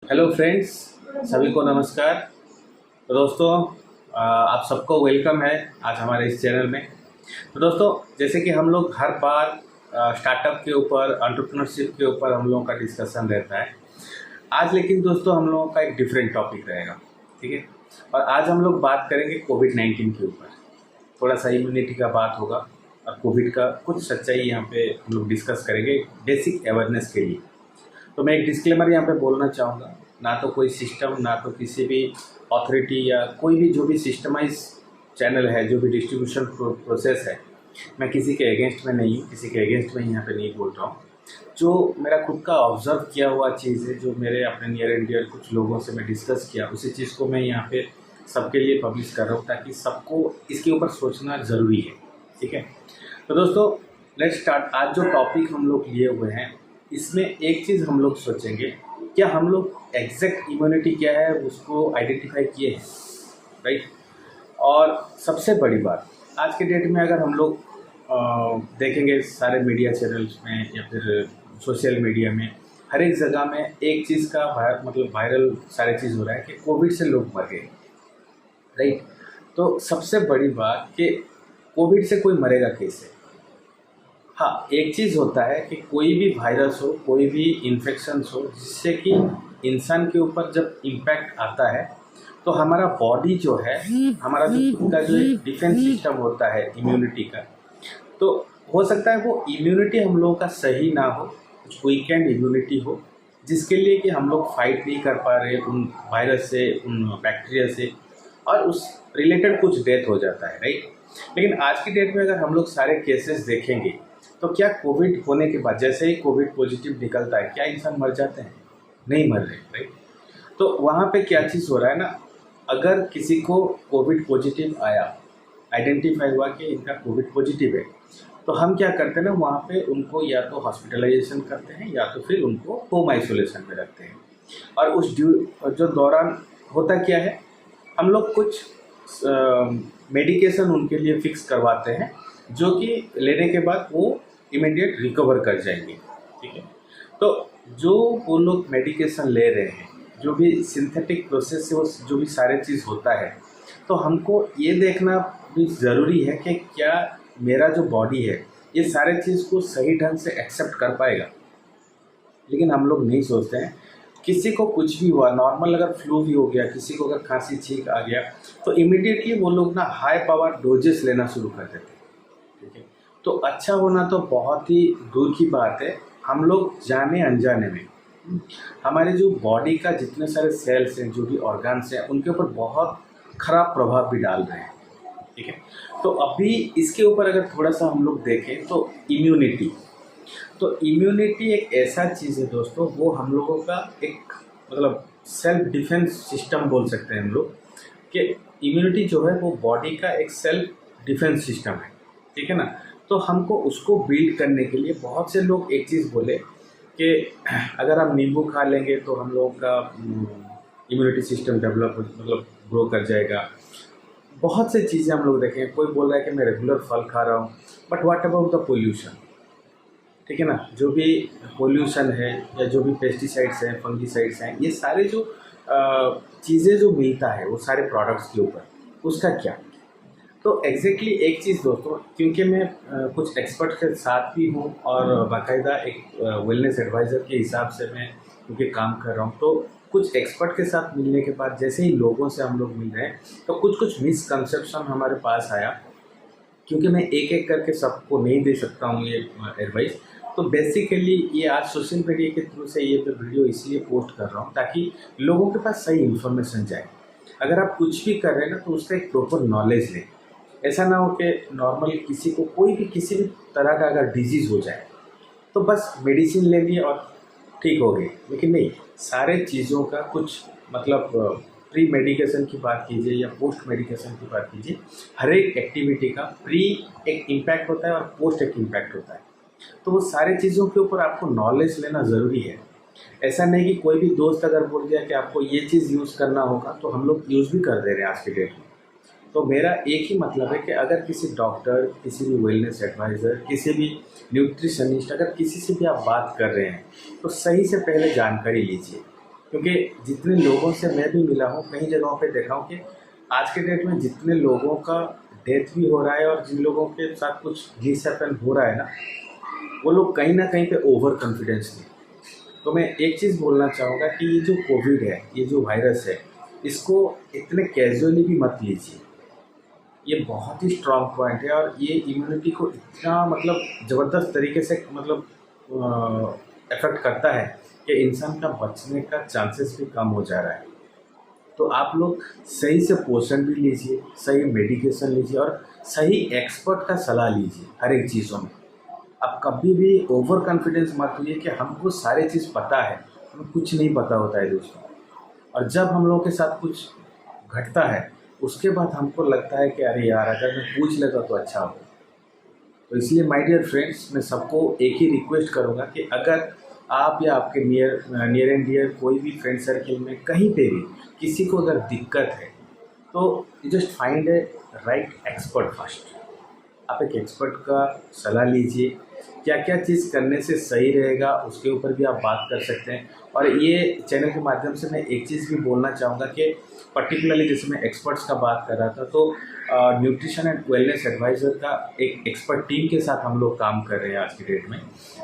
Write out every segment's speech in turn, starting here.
Hello friends, सभी को नमस्कार। तो दोस्तों, आप सबको वेलकम है आज हमारे इस चैनल में। तो दोस्तों, जैसे कि हम लोग हर बार स्टार्टअप के ऊपर, एंटरप्रेन्योरशिप के ऊपर हम लोगों का डिस्कशन रहता है। आज लेकिन दोस्तों हम लोगों का एक डिफरेंट टॉपिक रहेगा, ठीक है। और आज हम लोग बात करेंगे कोविड-19 के ऊपर। थोड़ा सा इम्यूनिटी का बात होगा और कोविड का कुछ सच्चाई यहाँ पे हम लोग डिस्कस करेंगे बेसिक अवेयरनेस के लिए। तो मैं एक डिस्क्लेमर यहाँ पे बोलना चाहूँगा, ना तो कोई सिस्टम, ना तो किसी भी अथॉरिटी या कोई भी जो भी सिस्टमाइज चैनल है, जो भी डिस्ट्रीब्यूशन प्रोसेस है, मैं किसी के अगेंस्ट में नहीं हूँ, किसी के अगेंस्ट में यहाँ पे नहीं बोल रहा हूँ। जो मेरा खुद का ऑब्जर्व किया हुआ चीज़ है, जो मेरे अपने नियर एंड डियर कुछ लोगों से मैं डिस्कस किया, उसी चीज़ को मैं यहाँ पे सबके लिए पब्लिश कर रहा हूँ ताकि सबको इसके ऊपर सोचना ज़रूरी है, ठीक है। तो दोस्तों, लेट्स स्टार्ट। आज जो टॉपिक हम लोग लिए हुए हैं, इसमें एक चीज़ हम लोग सोचेंगे, क्या हम लोग एग्जैक्ट इम्यूनिटी क्या है उसको आइडेंटिफाई किए हैं, राइट। और सबसे बड़ी बात, आज के डेट में अगर हम लोग देखेंगे सारे मीडिया चैनल्स में या फिर सोशल मीडिया में, हर एक जगह में एक चीज़ का वायरल सारे चीज़ हो रहा है कि कोविड से लोग मर गए, राइट। तो सबसे बड़ी बात कि कोविड से कोई मरेगा कैसे। हाँ, एक चीज़ होता है कि कोई भी वायरस हो, कोई भी इन्फेक्शंस हो, जिससे कि इंसान के ऊपर जब इम्पैक्ट आता है तो हमारा बॉडी जो है, हमारा जो खुद का जो डिफेंस सिस्टम होता है इम्यूनिटी का, तो हो सकता है वो इम्यूनिटी हम लोगों का सही ना हो, कुछ वीकेंड इम्यूनिटी हो, जिसके लिए कि हम लोग फाइट नहीं कर पा रहे उन वायरस से, उन बैक्टीरिया से, और उस रिलेटेड कुछ डेथ हो जाता है, राइट। लेकिन आज की डेट में अगर हम लोग सारे केसेस देखेंगे तो क्या कोविड होने के बाद जैसे ही कोविड पॉजिटिव निकलता है, क्या इंसान मर जाते हैं? नहीं मर रहे, राइट। तो वहाँ पे क्या चीज़ हो रहा है ना, अगर किसी को कोविड पॉजिटिव आया, आइडेंटिफाई हुआ कि इनका कोविड पॉजिटिव है, तो हम क्या करते हैं ना, वहाँ पे उनको या तो हॉस्पिटलाइजेशन करते हैं या तो फिर उनको होम आइसोलेशन में रखते हैं। और उस जो दौरान होता क्या है, हम लोग कुछ मेडिकेशन उनके लिए फिक्स करवाते हैं, जो कि लेने के बाद वो इमीडिएट रिकवर कर जाएंगे, ठीक है। तो जो वो लोग मेडिकेशन ले रहे हैं, जो भी सिंथेटिक प्रोसेस से वो जो भी सारे चीज़ होता है, तो हमको ये देखना भी ज़रूरी है कि क्या मेरा जो बॉडी है ये सारे चीज़ को सही ढंग से एक्सेप्ट कर पाएगा। लेकिन हम लोग नहीं सोचते हैं, किसी को कुछ भी हुआ, नॉर्मल अगर फ्लू भी हो गया, किसी को अगर खांसी छींक आ गया, तो इमीडिएटली वो लोग ना हाई पावर डोजेस लेना शुरू कर देते हैं, ठीक है। तो अच्छा होना तो बहुत ही दूर की बात है, हम लोग जाने अनजाने में हमारे जो बॉडी का जितने सारे सेल्स हैं, जो भी ऑर्गन्स हैं, उनके ऊपर बहुत खराब प्रभाव भी डाल रहे हैं, ठीक है। तो अभी इसके ऊपर अगर थोड़ा सा हम लोग देखें तो इम्यूनिटी एक ऐसा चीज़ है दोस्तों, वो हम लोगों का एक सेल्फ डिफेंस सिस्टम बोल सकते हैं हम लोग, कि इम्यूनिटी जो है वो बॉडी का एक सेल्फ डिफेंस सिस्टम है, ठीक है ना। तो हमको उसको बिल्ड करने के लिए बहुत से लोग एक चीज़ बोले कि अगर हम नींबू खा लेंगे तो हम लोगों का इम्यूनिटी सिस्टम डेवलप ग्रो कर जाएगा। बहुत से चीज़ें हम लोग देखें, कोई बोल रहा है कि मैं रेगुलर फल खा रहा हूँ, but what about the pollution, ठीक है ना। जो भी पोल्यूशन है या जो भी पेस्टिसाइड्स हैं, फंगीसाइड्स हैं, ये सारे जो चीज़ें जो मिलता है वो सारे प्रोडक्ट्स के ऊपर, उसका क्या। तो एग्जैक्टली एक चीज़ दोस्तों, क्योंकि मैं कुछ एक्सपर्ट के साथ भी हूँ और बाकायदा एक वेलनेस एडवाइज़र के हिसाब से मैं क्योंकि काम कर रहा हूँ, तो कुछ एक्सपर्ट के साथ मिलने के बाद जैसे ही लोगों से हम लोग मिल रहे हैं, तो कुछ मिसकंसेप्शन हमारे पास आया, क्योंकि मैं एक एक करके सबको नहीं दे सकता हूँ ये एडवाइस। तो बेसिकली ये आज सोशल मीडिया के थ्रू से ये वीडियो इसलिए पोस्ट कर रहा हूँ ताकि लोगों के पास सही इन्फॉर्मेशन जाए। अगर आप कुछ भी कर रहे हैं ना, तो उसका एक प्रॉपर नॉलेज लें। ऐसा ना हो कि नॉर्मल किसी को कोई भी किसी भी तरह का अगर डिजीज़ हो जाए तो बस मेडिसिन ले लिए और ठीक हो गई, लेकिन नहीं, सारे चीज़ों का कुछ प्री मेडिकेशन की बात कीजिए या पोस्ट मेडिकेशन की बात कीजिए, हर एक एक्टिविटी का प्री एक इम्पैक्ट होता है और पोस्ट एक इम्पैक्ट होता है। तो वो सारे चीज़ों के ऊपर आपको नॉलेज लेना ज़रूरी है। ऐसा नहीं कि कोई भी दोस्त अगर बोल दिया कि आपको ये चीज़ यूज़ करना होगा तो हम लोग यूज़ भी कर दे रहे हैं आज के डेट में। तो मेरा एक ही मतलब है कि अगर किसी डॉक्टर, किसी भी वेलनेस एडवाइज़र, किसी भी न्यूट्रिशनिस्ट, अगर किसी से भी आप बात कर रहे हैं तो सही से पहले जानकारी लीजिए। क्योंकि जितने लोगों से मैं भी मिला हूँ, कई जगहों पे देखा हूँ कि आज के डेट में जितने लोगों का डेथ भी हो रहा है और जिन लोगों के साथ कुछ मिसहैपन हो रहा है ना, वो लोग कहीं ना कहीं पे ओवर कॉन्फिडेंस में। तो मैं एक चीज़ बोलना चाहूँगा कि ये जो कोविड है, ये जो वायरस है, इसको इतने कैजुअली भी मत लीजिए। ये बहुत ही स्ट्रांग पॉइंट है और ये इम्यूनिटी को इतना मतलब ज़बरदस्त तरीके से मतलब अफेक्ट करता है कि इंसान का बचने का चांसेस भी कम हो जा रहा है। तो आप लोग सही से पोषण भी लीजिए, सही मेडिकेशन लीजिए और सही एक्सपर्ट का सलाह लीजिए हर एक चीज़ों में। आप कभी भी ओवर कॉन्फिडेंस मत होइए कि हमको सारी चीज़ पता है, हमें कुछ नहीं पता होता है दोस्तों। और जब हम लोगों के साथ कुछ घटता है, उसके बाद हमको लगता है कि अरे यार, अगर मैं पूछ लेता तो अच्छा हो। तो इसलिए माय डियर फ्रेंड्स, मैं सबको एक ही रिक्वेस्ट करूँगा कि अगर आप या आपके नियर एंड डियर कोई भी फ्रेंड सर्किल में कहीं पे भी किसी को अगर दिक्कत है, तो जस्ट फाइंड ए राइट एक्सपर्ट फर्स्ट। आप एक एक्सपर्ट का सलाह लीजिए, क्या क्या चीज़ करने से सही रहेगा उसके ऊपर भी आप बात कर सकते हैं। और ये चैनल के माध्यम से मैं एक चीज़ भी बोलना चाहूँगा कि पर्टिकुलरली जैसे मैं एक्सपर्ट्स का बात कर रहा था, तो न्यूट्रिशन एंड वेलनेस एडवाइज़र का एक एक्सपर्ट टीम के साथ हम लोग काम कर रहे हैं आज की डेट में।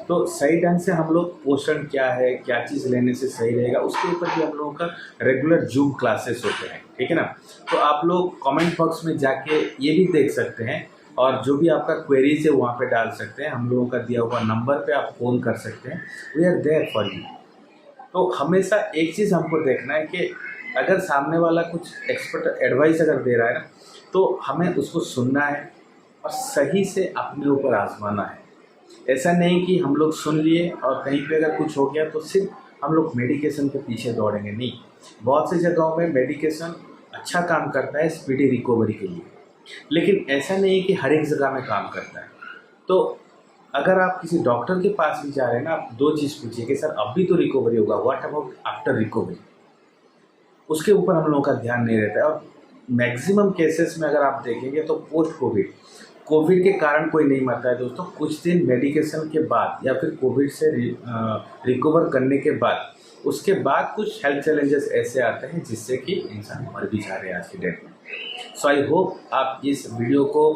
तो सही ढंग से हम लोग पोषण क्या है, क्या चीज़ लेने से सही रहेगा, उसके ऊपर भी हम लोगों का रेगुलर जूम क्लासेस होते हैं, ठीक है ना। तो आप लोग कमेंट बॉक्स में जाके ये भी देख सकते हैं और जो भी आपका क्वेरीज है वहाँ पे डाल सकते हैं। हम लोगों का दिया हुआ नंबर पे आप फ़ोन कर सकते हैं, we are there for you. तो हमेशा एक चीज़ हमको देखना है कि अगर सामने वाला कुछ एक्सपर्ट एडवाइस अगर दे रहा है ना, तो हमें उसको सुनना है और सही से अपने ऊपर आजमाना है। ऐसा नहीं कि हम लोग सुन लिए और कहीं पे अगर कुछ हो गया तो सिर्फ हम लोग मेडिकेशन के पीछे दौड़ेंगे, नहीं। बहुत सी जगहों में मेडिकेशन अच्छा काम करता है स्पीडी रिकवरी के लिए, लेकिन ऐसा नहीं कि हर एक जगह में काम करता है। तो अगर आप किसी डॉक्टर के पास भी जा रहे हैं ना, आप दो चीज़ पूछिए कि सर अभी तो रिकवरी होगा, व्हाट अबाउट आफ्टर रिकवरी। उसके ऊपर हम लोगों का ध्यान नहीं रहता है। और मैक्सिमम केसेस में अगर आप देखेंगे तो पोस्ट कोविड के कारण कोई नहीं मरता है दोस्तों। कुछ दिन मेडिकेशन के बाद या फिर कोविड से रिकवर करने के बाद, उसके बाद कुछ हेल्थ चैलेंजेस ऐसे आते हैं जिससे कि इंसान मर भी जा रहे हैं आज की डेट में। सो आई होप आप इस वीडियो को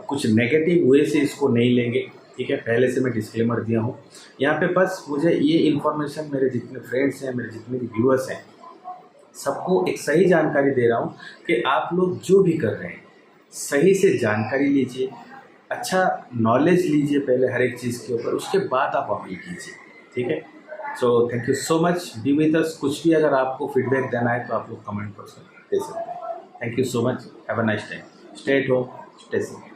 कुछ नेगेटिव वे से इसको नहीं लेंगे, ठीक है। पहले से मैं डिस्क्लेमर दिया हूँ यहाँ पे। बस मुझे ये इन्फॉर्मेशन मेरे जितने फ्रेंड्स हैं, मेरे जितने भी व्यूअर्स हैं, सबको एक सही जानकारी दे रहा हूँ कि आप लोग जो भी कर रहे हैं सही से जानकारी लीजिए, अच्छा नॉलेज लीजिए पहले हर एक चीज़ के ऊपर, उसके बाद आप अमल कीजिए, ठीक है। So thank you so much, be with us. कुछ भी अगर आपको फीडबैक देना है तो आप लोग कमेंट बॉक्स में दे सकते हैं। Thank you so much, have a nice time, stay at home, stay safe.